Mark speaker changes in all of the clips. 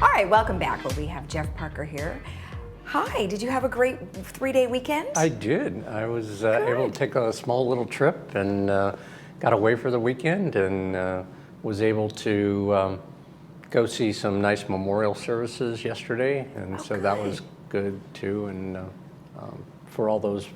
Speaker 1: All right, welcome back. Well, we have Jeff Parker here. Hi, did you have a great 3-day weekend?
Speaker 2: I did. I was able to take a small little trip and got away for the weekend and was able to go see some nice memorial services yesterday, and so that was good too. And for all those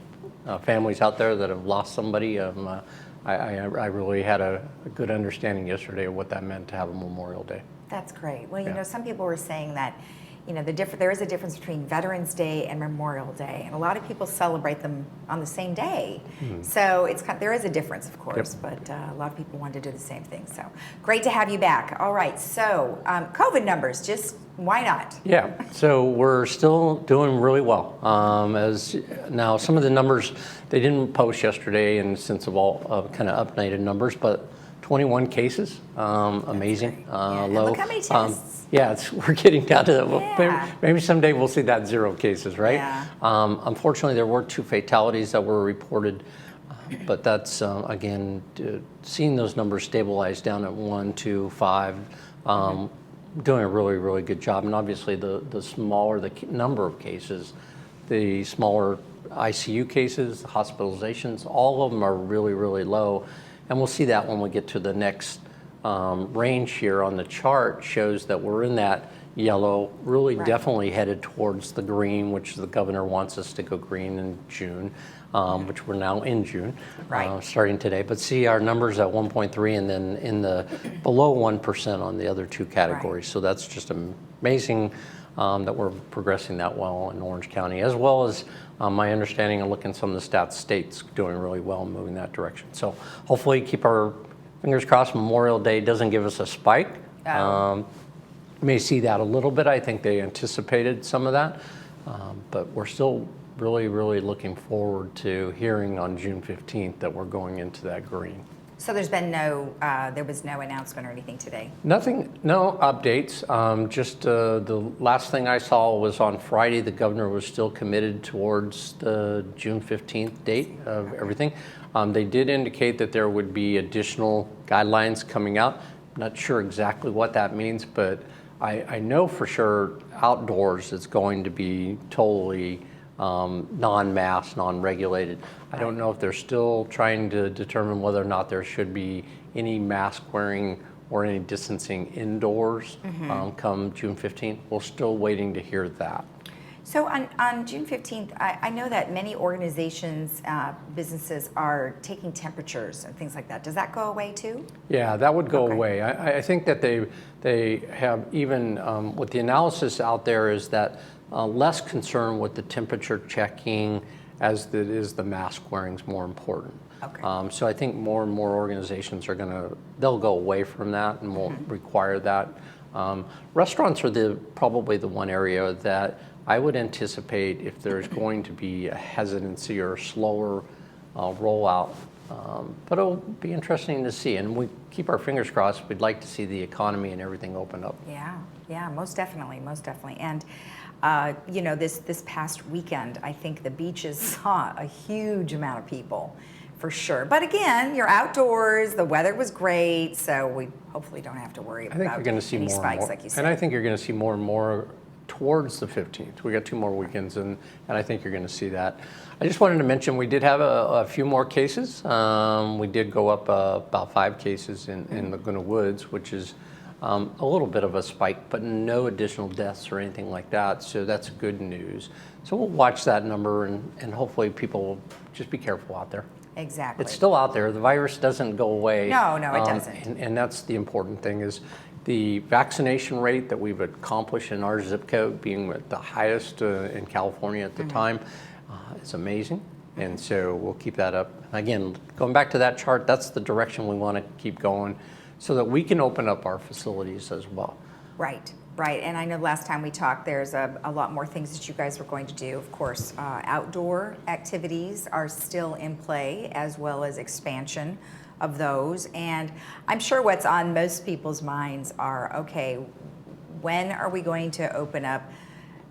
Speaker 2: families out there that have lost somebody, I really had a good understanding yesterday of what that meant to have a Memorial Day.
Speaker 1: That's great. Well, you know, some people were saying that, you know, there is a difference between Veterans Day and Memorial Day, and a lot of people celebrate them on the same day. So there is a difference, of course, but a lot of people want to do the same thing. So great to have you back. All right, so COVID numbers, just why not?
Speaker 2: Yeah, so we're still doing really well. As now, some of the numbers they didn't post yesterday, and since of all kind of updated numbers, but 21 cases, amazing, low.
Speaker 1: Look how many tests.
Speaker 2: We're getting down to that. Maybe someday we'll see that 0 cases, right?
Speaker 1: Yeah.
Speaker 2: Unfortunately, there were 2 fatalities that were reported, but that's, again, seeing those numbers stabilize down at 1, 2, 5, doing a really, really good job. And obviously, the smaller the number of cases, the smaller ICU cases, hospitalizations, all of them are really, really low. And we'll see that when we get to the next range here on the chart, shows that we're in that yellow, really definitely headed towards the green, which the governor wants us to go green in June, which we're now in June, starting today. But see our numbers at 1.3 and then in the below 1% on the other 2 categories. So that's just amazing that we're progressing that well in Orange County, as well as my understanding and looking at some of the stats, states doing really well and moving that direction. So hopefully keep our fingers crossed Memorial Day doesn't give us a spike. May see that a little bit. I think they anticipated some of that, but we're still really, really looking forward to hearing on June 15th that we're going into that green.
Speaker 1: So there was no announcement or anything today?
Speaker 2: Nothing, no updates. Just the last thing I saw was on Friday, the governor was still committed towards the June 15th date of everything. They did indicate that there would be additional guidelines coming out. Not sure exactly what that means, but I know for sure outdoors it's going to be totally non-mask, non-regulated. I don't know if they're still trying to determine whether or not there should be any mask wearing or any distancing indoors come June 15th. We're still waiting to hear that.
Speaker 1: So on June 15th, I know that many organizations, businesses are taking temperatures and things like that. Does that go away too?
Speaker 2: Yeah, that would go away. I think that they have even, what the analysis out there is that less concern with the temperature checking as it is the mask wearing is more important. So I think more and more organizations they'll go away from that and won't require that. Restaurants are probably the one area that I would anticipate if there's going to be a hesitancy or a slower rollout. But it'll be interesting to see, and we keep our fingers crossed. We'd like to see the economy and everything open up.
Speaker 1: Yeah, most definitely. And you know, this past weekend, I think the beaches saw a huge amount of people, for sure. But again, you're outdoors. The weather was great, so we hopefully don't have to worry about any spikes, like you said.
Speaker 2: And I think you're going to see more and more towards the 15th. We got 2 more weekends, and I think you're going to see that. I just wanted to mention we did have a few more cases. We did go up about 5 cases in Laguna Woods, which is a little bit of a spike, but no additional deaths or anything like that. So that's good news. So we'll watch that number, and hopefully people will just be careful out there.
Speaker 1: Exactly.
Speaker 2: It's still out there. The virus doesn't go away.
Speaker 1: No, it doesn't.
Speaker 2: And that's the important thing is the vaccination rate that we've accomplished in our zip code being at the highest in California at the time is amazing. And so we'll keep that up. Again, going back to that chart, that's the direction we want to keep going so that we can open up our facilities as well.
Speaker 1: Right. And I know last time we talked, there's a lot more things that you guys were going to do. Of course, outdoor activities are still in play, as well as expansion of those. And I'm sure what's on most people's minds are, okay, when are we going to open up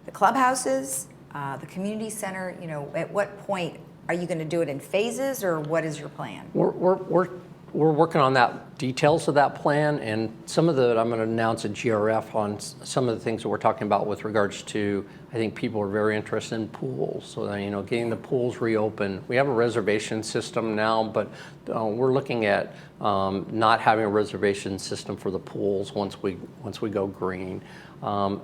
Speaker 1: the clubhouses, the community center? You know, at what point are you going to do it in phases, or what is your plan?
Speaker 2: We're working on that details of that plan, and some of the, I'm going to announce a GRF on some of the things that we're talking about with regards to, I think people are very interested in pools. So, getting the pools reopened. We have a reservation system now, but we're looking at not having a reservation system for the pools once we go green.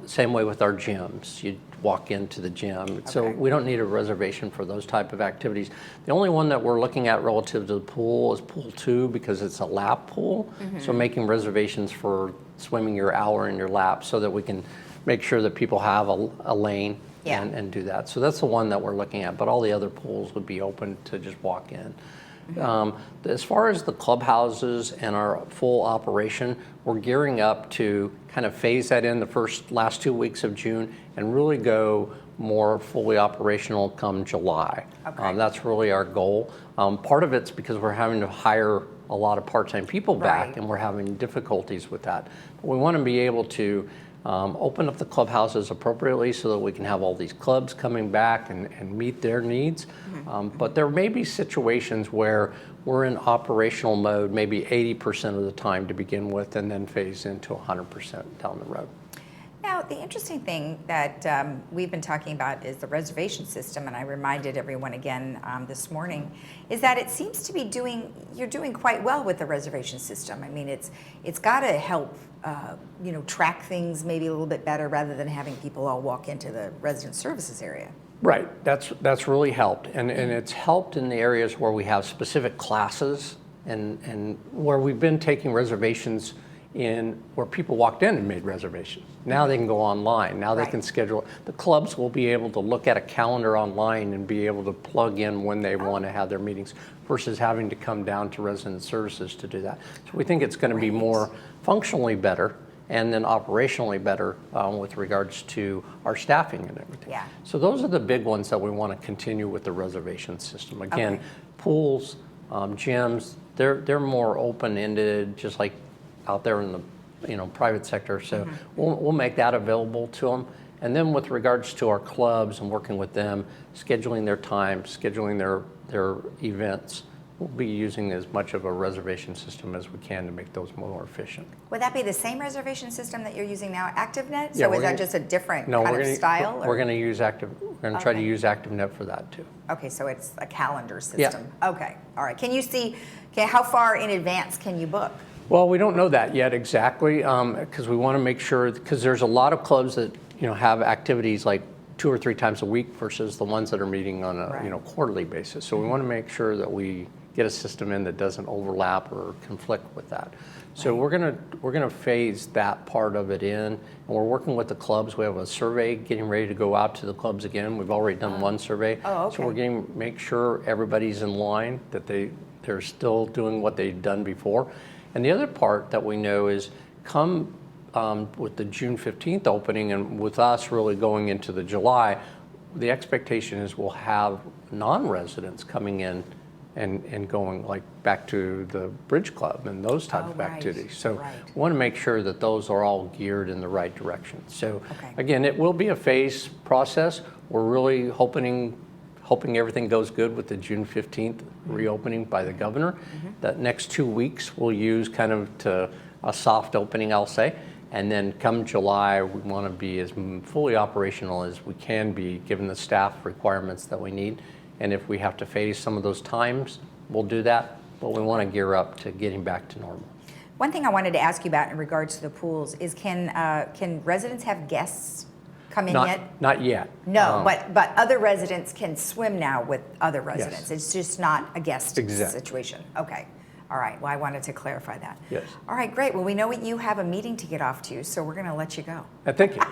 Speaker 2: Same way with our gyms. You walk into the gym. Okay. So we don't need a reservation for those type of activities. The only one that we're looking at relative to the pool is pool 2 because it's a lap pool. Mm-hmm. So making reservations for swimming your hour in your lap so that we can make sure that people have a lane and do that. So that's the one that we're looking at, but all the other pools would be open to just walk in. As far as the clubhouses and our full operation, we're gearing up to kind of phase that in the last 2 weeks of June and really go more fully operational come July. Okay. That's really our goal. Part of it's because we're having to hire a lot of part-time people back, and we're having difficulties with that. But we want to be able to open up the clubhouses appropriately so that we can have all these clubs coming back and meet their needs. Mm-hmm. But there may be situations where we're in operational mode maybe 80% of the time to begin with and then phase into 100% down the road.
Speaker 1: Now, the interesting thing that we've been talking about is the reservation system, and I reminded everyone again this morning, is that it seems to be you're doing quite well with the reservation system. I mean, it's got to help, track things maybe a little bit better rather than having people all walk into the resident services area.
Speaker 2: Right, that's really helped, and it's helped in the areas where we have specific classes and where we've been taking reservations in where people walked in and made reservations. Now they can go online. Now they can schedule. The clubs will be able to look at a calendar online and be able to plug in when they want to have their meetings versus having to come down to resident services to do that. So we think it's going to be more functionally better and then operationally better with regards to our staffing and everything. Yeah. So those are the big ones that we want to continue with the reservation system. Again, pools, gyms, they're more open-ended, just like out there in the private sector. So we'll make that available to them. And then with regards to our clubs and working with them, scheduling their time, scheduling their events, we'll be using as much of a reservation system as we can to make those more efficient.
Speaker 1: Would that be the same reservation system that you're using now, ActiveNet? So is that just a different kind of style?
Speaker 2: We're going to use We're going to try to use ActiveNet for that too.
Speaker 1: Okay, so it's a calendar system. Yeah. Okay, all right. Can you see? Okay, how far in advance can you book?
Speaker 2: Well, we don't know that yet exactly because we want to make sure, because there's a lot of clubs that have activities like 2 or 3 times a week versus the ones that are meeting on a quarterly basis. So we want to make sure that we get a system in that doesn't overlap or conflict with that. So we're gonna phase that part of it in, and we're working with the clubs. We have a survey getting ready to go out to the clubs again. We've already done one survey. Oh, okay. So we're getting make sure everybody's in line, that they're still doing what they've done before. And the other part that we know is come with the June 15th opening and with us really going into the July, the expectation is we'll have non-residents coming in and going like back to the Bridge Club and those type of activities. So we want to make sure that those are all geared in the right direction. So again, it will be a phase process. We're really hoping everything goes good with the June 15th reopening by the governor. That next 2 weeks we'll use kind of to a soft opening, I'll say. And then come July, we want to be as fully operational as we can be given the staff requirements that we need. And if we have to phase some of those times, we'll do that. But we want to gear up to getting back to normal.
Speaker 1: One thing I wanted to ask you about in regards to the pools is can residents have guests come in yet?
Speaker 2: Not yet.
Speaker 1: No, but other residents can swim now with other residents. Yes. It's just not a guest situation. Okay. All right. Well, I wanted to clarify that.
Speaker 2: Yes.
Speaker 1: All right, great. Well, we know you have a meeting to get off to, so we're going to let you go.
Speaker 2: Thank you.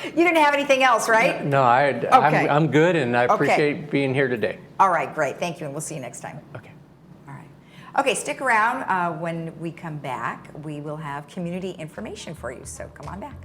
Speaker 1: You didn't have anything else, right?
Speaker 2: No, I'm good, and I appreciate being here today.
Speaker 1: All right, great. Thank you, and we'll see you next time.
Speaker 2: Okay.
Speaker 1: All right. Okay, stick around. When we come back, we will have community information for you, so come on back.